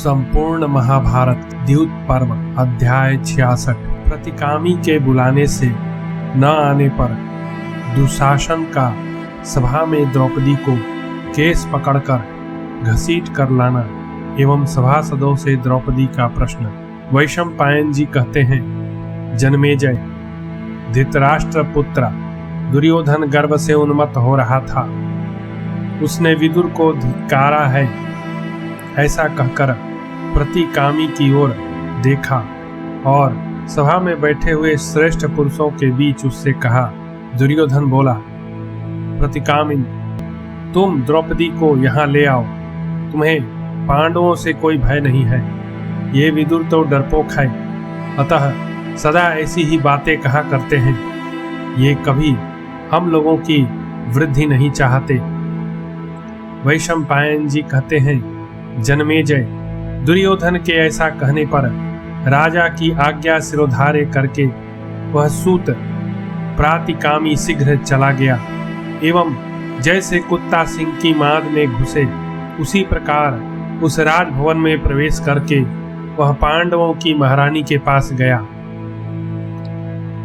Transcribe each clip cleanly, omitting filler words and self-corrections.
संपूर्ण महाभारत द्यूत पर्व अध्याय 66। प्रतिकामी के बुलाने से न आने पर दुशासन का सभा में द्रौपदी को केस पकड़कर घसीट कर लाना एवं सभासदों से द्रौपदी का प्रश्न। वैशंपायन जी कहते हैं, जन्मेजय, धृतराष्ट्र पुत्र दुर्योधन गर्व से उन्मत्त हो रहा था। उसने विदुर को धिक्कारा है ऐसा कहकर प्रतिकामी की ओर देखा और सभा में बैठे हुए श्रेष्ठ पुरुषों के बीच उससे कहा। दुर्योधन बोला, प्रतिकामी, तुम द्रौपदी को यहाँ ले आओ। तुम्हें पांडवों से कोई भय नहीं है। ये विदुर तो डरपोक है, अतः सदा ऐसी ही बातें कहा करते हैं। ये कभी हम लोगों की वृद्धि नहीं चाहते। वैशंपायन जी कहते हैं, जन्मेजय, दुर्योधन के ऐसा कहने पर राजा की आज्ञा सिरोधार्य करके वह सूत प्रातिकामी शीघ्र चला गया एवं जैसे कुत्ता सिंह की माद में घुसे उसी प्रकार उस राजभवन में प्रवेश करके वह पांडवों की महारानी के पास गया।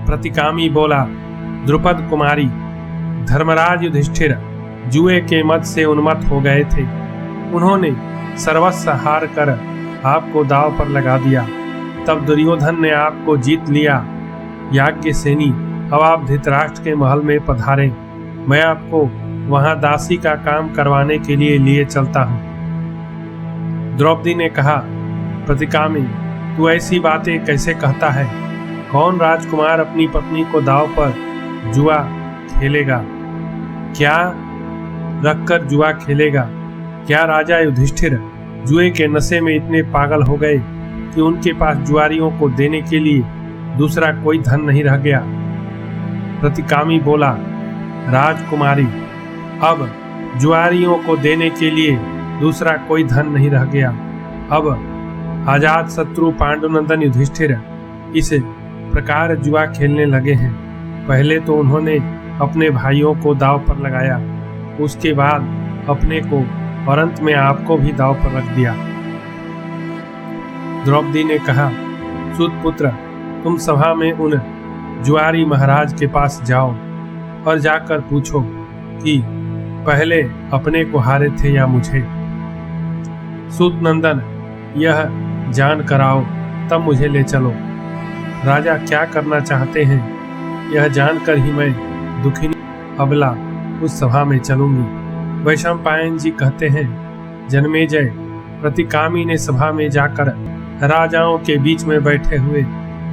प्रतिकामी बोला, द्रुपद कुमारी, धर्मराज युधिष्ठिर जुए के मद से उन्मत्त हो गए थे। उन्होंने सर्वस्व हार कर आपको दांव पर लगा दिया। तब दुर्योधन ने आपको जीत लिया। याज्ञसेनी, अब आप धृतराष्ट्र के महल में पधारे। मैं आपको वहां दासी का काम करवाने के लिए चलता हूं। द्रौपदी ने कहा, प्रतिकामी, तू ऐसी बातें कैसे कहता है? कौन राजकुमार अपनी पत्नी को दांव पर जुआ खेलेगा? क्या रखकर जुआ खेलेगा? क्या राजा युधिष्ठिर जुए के नशे में इतने पागल हो गए कि उनके पास जुआरियों को देने के लिए दूसरा कोई धन नहीं रह गया? प्रतिकामी बोला, राजकुमारी, अब जुआरियों को देने के लिए दूसरा कोई धन नहीं रह गया। अब आजाद शत्रु पांडुनंदन युधिष्ठिर इस प्रकार जुआ खेलने लगे हैं। पहले तो उन्होंने अपने भाइयों को दांव पर लगाया, उसके बाद अपने को और अंत में आपको भी दांव पर रख दिया। द्रौपदी ने कहा, सूतपुत्र, तुम सभा में उन जुआरी महाराज के पास जाओ और जाकर पूछो कि पहले अपने को हारे थे या मुझे। सूतनंदन, यह जान कराओ तब मुझे ले चलो। राजा क्या करना चाहते हैं यह जानकर ही मैं दुखिनी अबला उस सभा में चलूंगी। वैशंपायन जी कहते हैं, जन्मेजय, प्रतिकामी ने सभा में जाकर राजाओं के बीच में बैठे हुए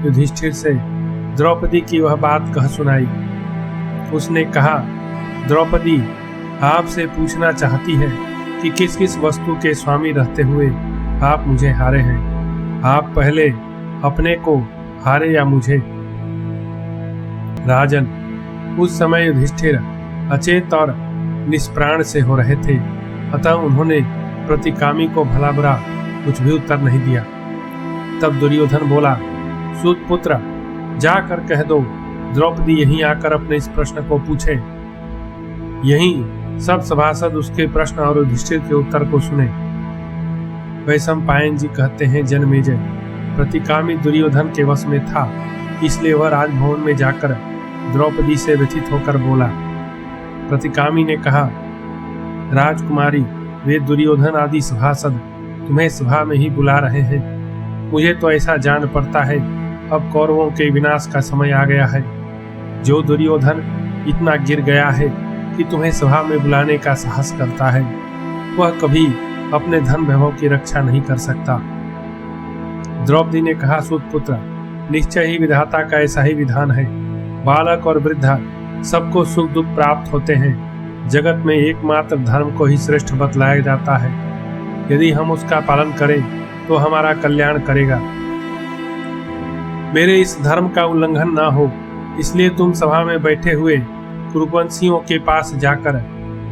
युधिष्ठिर से द्रौपदी की वह बात कह सुनाई। उसने कहा, द्रौपदी आपसे पूछना चाहती है कि किस किस वस्तु के स्वामी रहते हुए आप मुझे हारे हैं। आप पहले अपने को हारे या मुझे? राजन, उस समय युधिष्ठिर अचेत और निष्प्राण से हो रहे थे, अतः उन्होंने प्रतिकामी को भला बुरा कुछ भी उत्तर नहीं दिया। तब दुर्योधन बोला, सूतपुत्र, जाकर कह दो द्रौपदी यहीं आकर अपने इस प्रश्न को पूछे। यहीं सब सभासद उसके प्रश्न और युधिष्ठिर के उत्तर को सुने। वैशंपायन जी कहते हैं, जन्मेजय, प्रतिकामी दुर्योधन के वश में था, इसलिए वह राजभवन में जाकर द्रौपदी से व्यथित होकर बोला। प्रतिकामी ने कहा, राजकुमारी, वे दुर्योधन आदि सभासद तुम्हें सभा में ही बुला रहे हैं। मुझे तो ऐसा जान पड़ता है अब कौरवों के विनाश का समय आ गया है। जो दुर्योधन इतना गिर गया है कि तुम्हें सभा में बुलाने का साहस करता है, वह कभी अपने धन वैभव की रक्षा नहीं कर सकता। द्रौपदी ने कहा, सूतपुत्र, निश्चय ही विधाता का ऐसा ही विधान है। बालक और वृद्धा सबको सुख दुख प्राप्त होते हैं। जगत में एकमात्र धर्म को ही श्रेष्ठ बतलाया जाता है। यदि हम उसका पालन करें तो हमारा कल्याण करेगा। मेरे इस धर्म का उल्लंघन ना हो, इसलिए तुम सभा में बैठे हुए कुरुवंशियों के पास जाकर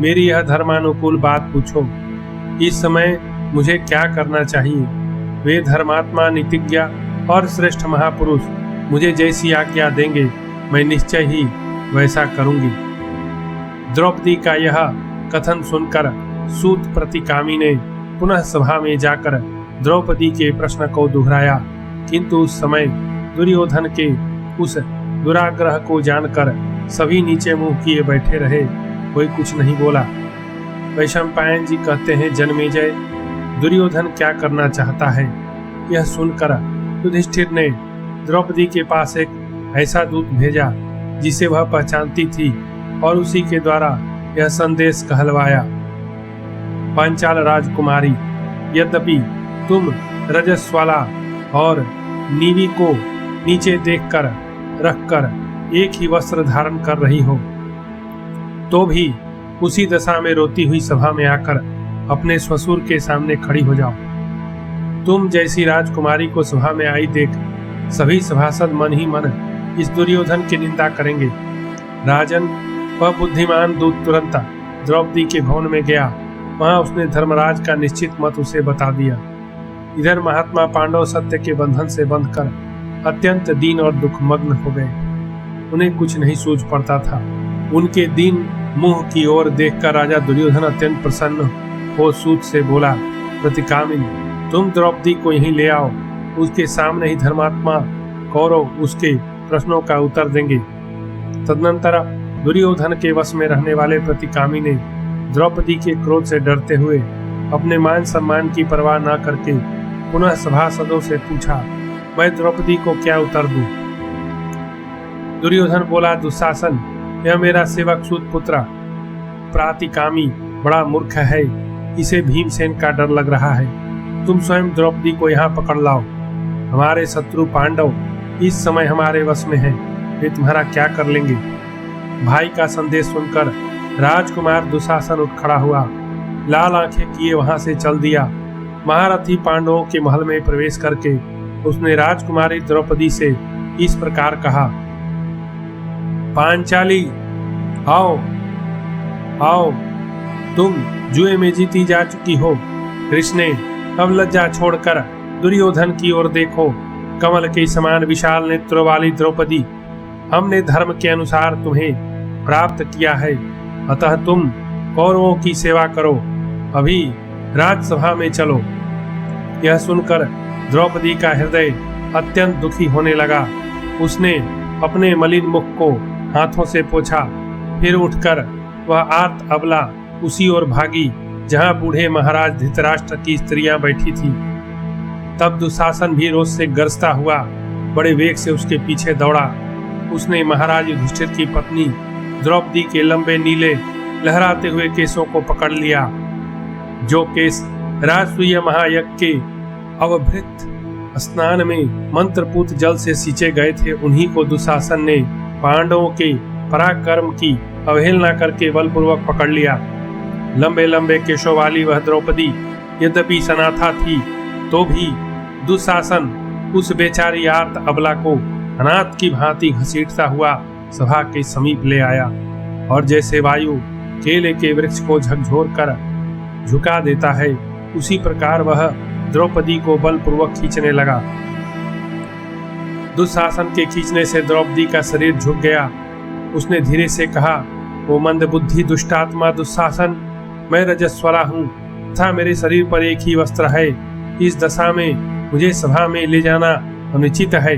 मेरी यह धर्मानुकूल बात पूछो। इस समय मुझे क्या करना चाहिए? वे धर्मात्मा, नीतिज्ञ और श्रेष्ठ महापुरुष मुझे जैसी आज्ञा देंगे मैं निश्चय ही वैसा करूंगी। द्रौपदी का यह कथन सुनकर सूत प्रतिकामी ने पुनः सभा में जाकर द्रौपदी के प्रश्न को दोहराया, किंतु उस समय दुर्योधन के उस दुराग्रह को जानकर सभी नीचे मुंह किए बैठे रहे, कोई कुछ नहीं बोला। वैशंपायन जी कहते हैं, जन्मेजय, दुर्योधन क्या करना चाहता है? यह सुनकर युधिष्ठिर ने द्रौपदी के पास एक ऐसा दूत भेजा जिसे वह पहचानती थी और उसी के द्वारा यह संदेश कहलवाया। पांचाल राजकुमारी, यद्यपि तुम रजस्वाला और नीवी को नीचे देखकर रखकर एक ही वस्त्र धारण कर रही हो, तो भी उसी दशा में रोती हुई सभा में आकर अपने ससुर के सामने खड़ी हो जाओ। तुम जैसी राजकुमारी को सभा में आई देख सभी सभासद मन ही मन इस दुर्योधन की निंदा करेंगे। राजन, वह बुद्धिमान दूत तुरंत द्रौपदी के भवन में गया। वहां उसने धर्मराज का निश्चित मत उसे बता दिया। इधर महात्मा पांडव सत्य के बंधन से बंधकर अत्यंत दीन और दुखमग्न हो गए। उन्हें कुछ नहीं सूझ पड़ता था। उनके दीन मुंह की ओर देखकर राजा दुर्योधन अत्यंत प्रसन्न हो सूत से बोला, प्रतिकामिनी, तुम द्रौपदी को यहीं ले आओ। उसके सामने ही धर्मात्मा कौरव उसके प्रश्नों का उत्तर देंगे। तदनंतर दुर्योधन के वश में रहने वाले प्रतिकामी ने द्रौपदी के क्रोध से डरते हुए अपने मान सम्मान की परवाह न करके पुनः सभासदों से पूछा, मैं द्रौपदी को क्या उत्तर दूं? दुर्योधन बोला, दुशासन, यह मेरा सेवक सूत पुत्र प्रातिकामी बड़ा मूर्ख है। इसे भीमसेन का डर लग रहा है। तुम स्वयं द्रौपदी को यहाँ पकड़ लाओ। हमारे शत्रु पांडव इस समय हमारे वश में हैं। वे तुम्हारा क्या कर लेंगे? भाई का संदेश सुनकर राजकुमार दुशासन उठ खड़ा हुआ, लाल आंखें किए वहां से चल दिया। महारथी पांडवों के महल में प्रवेश करके उसने राजकुमारी द्रौपदी से इस प्रकार कहा, पांचाली, आओ आओ, तुम जुए में जीती जा चुकी हो। कृष्णे, अब लज्जा छोड़कर दुर्योधन की ओर देखो। कमल के समान विशाल नेत्रों वाली द्रौपदी, हमने धर्म के अनुसार तुम्हें प्राप्त किया है, अतः तुम कौरवों की सेवा करो। अभी राजसभा में चलो। यह सुनकर द्रौपदी का हृदय अत्यंत दुखी होने लगा। उसने अपने मलिन मुख को हाथों से पोंछा, फिर उठकर वह आर्त अबला उसी ओर भागी जहां बूढ़े महाराज धृतराष्ट्र की स्त्रियां बैठी थी। तब दुशासन भी रोष से गरजता हुआ बड़े वेग से उसके पीछे दौड़ा। उसने महाराज युधिष्ठिर की पत्नी द्रौपदी के लंबे नीले लहराते हुए केसों को पकड़ लिया। जो केस राजसूय महायज्ञ के अवभृत स्नान में मंत्रपूत जल से सींचे गए थे, उन्हीं को दुशासन ने पांडवों के पराक्रम की अवहेलना करके बलपूर्वक पकड़ लिया। लंबे लंबे केशों वाली वह द्रौपदी यद्यपि सनाथा थी, तो भी दुशासन उस बेचारी आर्त अबला को अनाथ की भांति घसीटता हुआ सभा के समीप ले आया और जैसे वायु केले के वृक्ष को झकझोर कर झुका देता है, उसी प्रकार वह द्रौपदी को बलपूर्वक खींचने लगा। दुशासन के खींचने से द्रौपदी का शरीर झुक गया। उसने धीरे से कहा, ओ मंदबुद्धि दुष्टात्मा दुशासन, मैं रजस्वला हूँ तथा मेरे शरीर पर एक ही वस्त्र है। इस दशा में मुझे सभा में ले जाना अनुचित है।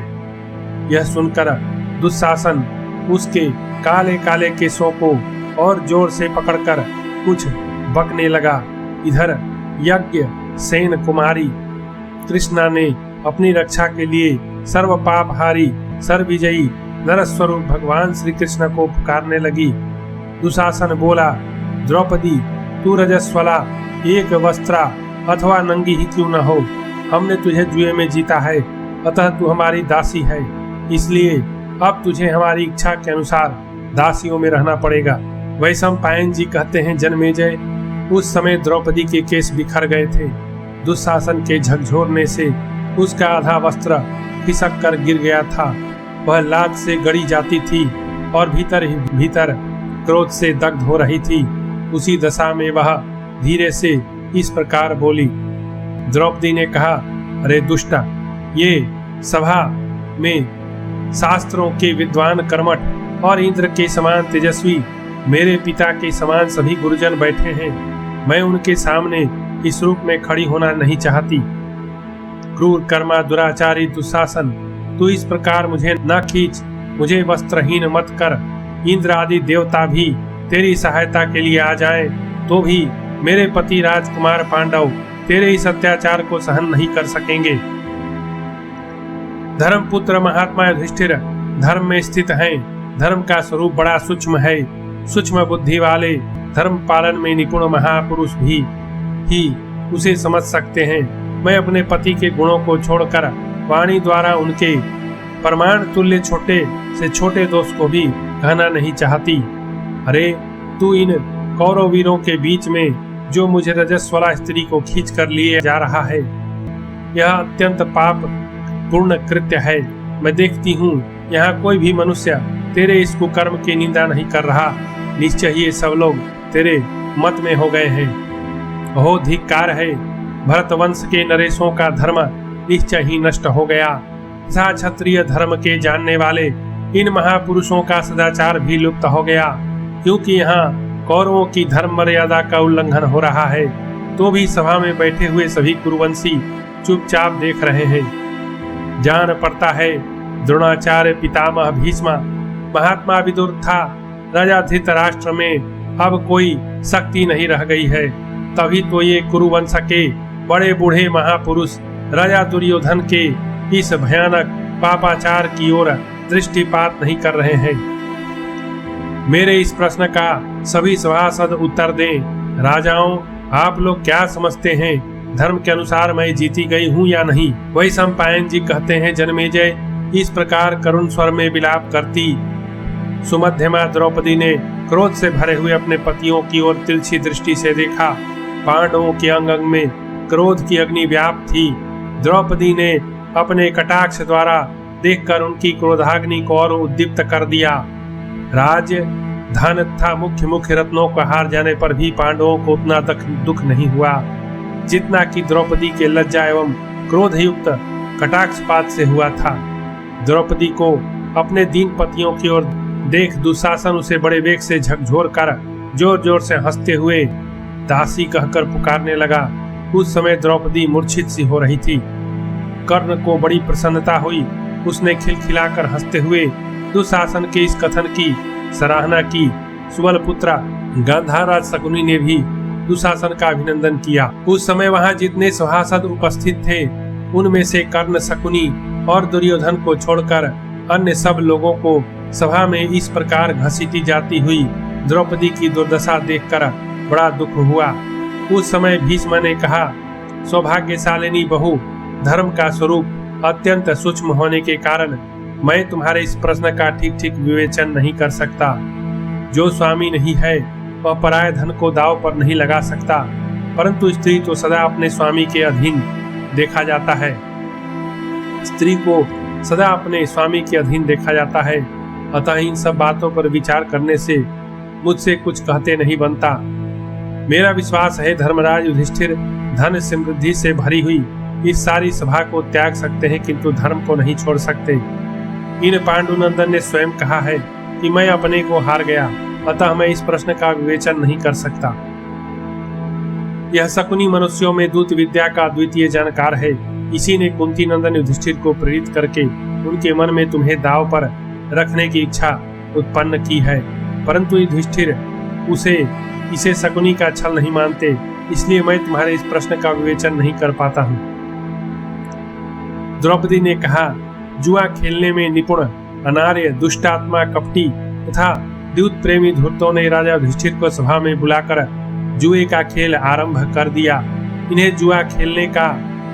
यह सुनकर दुशासन उसके काले काले केसों को और जोर से पकड़कर कुछ बकने लगा। इधर यज्ञ सेन कुमारी कृष्णा ने अपनी रक्षा के लिए सर्व पापहारी सर्वविजयी नरस्वरूप भगवान श्री कृष्ण को पुकारने लगी। दुशासन बोला, द्रौपदी, तू रजस्वला, एक वस्त्रा अथवा नंगी ही क्यों न हो, हमने तुझे जुए में जीता है, अतः तू हमारी दासी है। इसलिए अब तुझे हमारी इच्छा के अनुसार दासियों में रहना पड़ेगा। वैशंपायन जी कहते हैं, जन्मेजय, उस समय द्रौपदी के केस बिखर गए थे। दुशासन के झकझोरने से उसका आधा वस्त्र खिसक कर गिर गया था। वह लाज से गड़ी जाती थी और भीतर ही भीतर क्रोध से दग्ध हो रही थी। उसी दशा में वह धीरे से इस प्रकार बोली। द्रौपदी ने कहा, अरे दुष्टा, ये सभा में शास्त्रों के विद्वान कर्मठ और इंद्र के समान तेजस्वी मेरे पिता के समान सभी गुरुजन बैठे हैं। मैं उनके सामने इस रूप में खड़ी होना नहीं चाहती। क्रूर कर्मा दुराचारी दुशासन, तू इस प्रकार मुझे न खींच, मुझे वस्त्रहीन मत कर। इंद्र आदि देवता भी तेरी सहायता के लिए आ जाएं, तो भी मेरे पति राजकुमार पांडव तेरे इस अत्याचार को सहन नहीं कर सकेंगे। धर्मपुत्र महात्मा युधिष्ठिर धर्म में स्थित हैं। धर्म का स्वरूप बड़ा सूक्ष्म है। सूक्ष्म बुद्धि वाले धर्म पालन में निपुण महापुरुष भी ही उसे समझ सकते हैं। मैं अपने पति के गुणों को छोड़कर वाणी द्वारा उनके प्रमाण तुल्य छोटे से छोटे दोष को भी कहना नहीं चाहती। अरे तू इन कौरव वीरों के बीच में जो मुझे रजस्वला स्त्री को खींच कर लिए जा रहा है, यह अत्यंत पाप पूर्ण कृत्य है। मैं देखती हूँ यहाँ कोई भी मनुष्य तेरे इस कुकर्म की निंदा नहीं कर रहा। निश्चय ही ये सब लोग तेरे मत में हो गए हैं। ओह धिक्कार है, भरत वंश के नरेशों का धर्म निश्चय ही नष्ट हो गया। तथा क्षत्रिय धर्म के जानने वाले इन महापुरुषों का सदाचार भी लुप्त हो गया, क्योंकि यहाँ कौरवों की धर्म मर्यादा का उल्लंघन हो रहा है। तो भी सभा में बैठे हुए सभी कुरुवंशी चुपचाप देख रहे हैं। जान पड़ता है द्रोणाचार्य, पितामह भीष्म, महात्मा विदुर था राजा धृतराष्ट्र में अब कोई शक्ति नहीं रह गई है। तभी तो ये कुरुवंश के बड़े बूढ़े महापुरुष राजा दुर्योधन के इस भयानक पापाचार की ओर दृष्टिपात नहीं कर रहे हैं। मेरे इस प्रश्न का सभी सभासद उत्तर दें। राजाओं, आप लोग क्या समझते हैं, धर्म के अनुसार मैं जीती गई हूँ या नहीं? वही सम्पायन जी कहते हैं, जन्मेजय इस प्रकार करुण स्वर में विलाप करती सुमध्यमा द्रौपदी ने क्रोध से भरे हुए अपने पतियों की ओर तिरछी दृष्टि से देखा। पांडवों के अंग अंग में क्रोध की अग्नि व्याप्त थी। द्रौपदी ने अपने कटाक्ष द्वारा देखकर उनकी क्रोधाग्नि को और उद्दीप्त कर दिया। राज धन तथा मुख्य मुख्य रत्नों को हार जाने पर भी पांडवों को उतना दुख नहीं हुआ जितना कि द्रौपदी के लज्जा एवं क्रोध युक्त कटाक्षपात से हुआ था। द्रौपदी को अपने दीन पतियों की ओर देख दुशासन उसे बड़े वेग से झकझोर कर जोर जोर से हंसते हुए दासी कहकर पुकारने लगा। उस समय द्रौपदी मूर्छित सी हो रही थी। कर्ण को बड़ी प्रसन्नता हुई। उसने खिलखिलाकर हंसते हुए दुशासन के इस कथन की सराहना की। सुबल पुत्रा गांधार शकुनी ने भी दुशासन का अभिनंदन किया। उस समय वहां जितने सभासद उपस्थित थे उनमें से कर्ण, शकुनी और दुर्योधन को छोड़कर अन्य सब लोगों को सभा में इस प्रकार घसीटी जाती हुई द्रौपदी की दुर्दशा देखकर बड़ा दुख हुआ। उस समय भीष्म ने कहा, सौभाग्यशालिनी बहू, धर्म का स्वरूप अत्यंत सूक्ष्म होने के कारण मैं तुम्हारे इस प्रश्न का ठीक ठीक विवेचन नहीं कर सकता। जो स्वामी नहीं है वह पराये धन को दाव पर नहीं लगा सकता, परंतु स्त्री तो सदा अपने स्वामी के अधीन देखा जाता है। स्त्री को सदा अपने स्वामी के अधीन देखा जाता है। अतः इन सब बातों पर विचार करने से मुझसे कुछ कहते नहीं बनता। मेरा विश्वास है धर्मराज युधिष्ठिर धन समृद्धि से भरी हुई इस सारी सभा को त्याग सकते हैं, किंतु धर्म को नहीं छोड़ सकते। इन पांडुनंदन ने स्वयं कहा है कि मैं अपने को हार गया, अतः मैं इस प्रश्न का विवेचन नहीं कर सकता। यह शकुनी मनुष्यों में दूत विद्या का द्वितीय जानकार है। इसी ने कुंती नंदन युधिष्ठिर को प्रेरित करके उनके मन में तुम्हें दाव पर रखने की इच्छा उत्पन्न की है, परंतु युधिष्ठिर इसे शकुनी का छल नहीं मानते, इसलिए मैं तुम्हारे इस प्रश्न का विवेचन नहीं कर पाता हूँ। द्रौपदी ने कहा, जुआ खेलने में निपुण अनार्य दुष्टात्मा कपटी तथा द्यूत प्रेमी धूर्तों ने राजा युधिष्ठिर को सभा में बुलाकर जुए का खेल आरंभ कर दिया। इन्हें जुआ खेलने का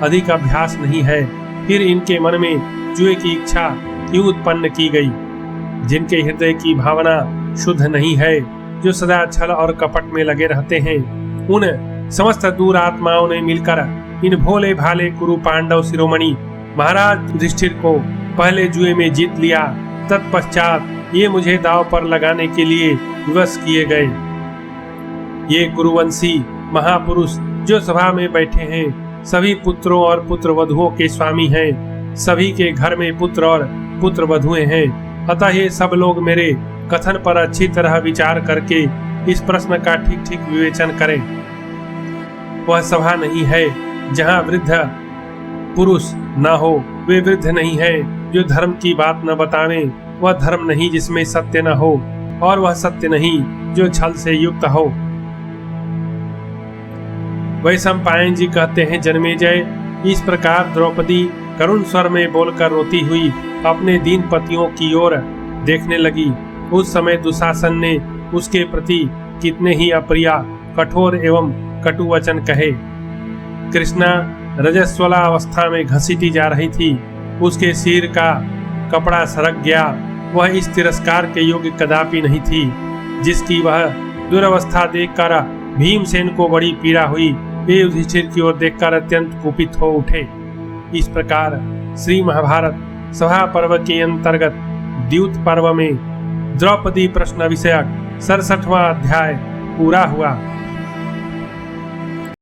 अधिक अभ्यास नहीं है, फिर इनके मन में जुए की इच्छा क्यों उत्पन्न की गई? जिनके हृदय की भावना शुद्ध नहीं है, जो सदा छल और कपट में लगे रहते हैं, उन समस्त दूर आत्माओं ने मिलकर इन भोले भाले कुरु पांडव शिरोमणि महाराज युधिष्ठिर को पहले जुए में जीत लिया। तत्पश्चात ये मुझे दाव पर लगाने के लिए विवश किए गए। ये कुरुवंशी महापुरुष जो सभा में बैठे हैं, सभी पुत्रों और पुत्र वधुओं के स्वामी हैं। सभी के घर में पुत्र और पुत्र वधुएं हैं। अतः ये सब लोग मेरे कथन पर अच्छी तरह विचार करके इस प्रश्न का ठीक ठीक विवेचन करें। वह सभा नहीं है जहाँ वृद्ध पुरुष न हो, वे वृद्ध नहीं है जो धर्म की बात न बतावे, वह धर्म नहीं जिसमें सत्य न हो, और वह सत्य नहीं जो छल से युक्त हो। वैशंपायन जी कहते हैं, जन्मेजय, इस प्रकार द्रौपदी करुण स्वर में बोलकर रोती हुई अपने दीन पतियों की ओर देखने लगी। उस समय दुशासन ने उसके प्रति कितने ही अप्रिय, कठोर एवं कटु वचन कहे। कृष्णा रजस्वला अवस्था में घसीटी जा रही थी। उसके सिर का कपड़ा सरक गया। वह इस तिरस्कार के योग्य कदापि नहीं थी जिसकी वह दुरवस्था देखकर भीमसेन को बड़ी पीड़ा हुई। वे युधिष्ठिर की ओर देखकर अत्यंत कुपित हो उठे। इस प्रकार श्री महाभारत सभा पर्व के अंतर्गत द्यूत पर्व में द्रौपदी प्रश्न विषयक 67वां अध्याय पूरा हुआ।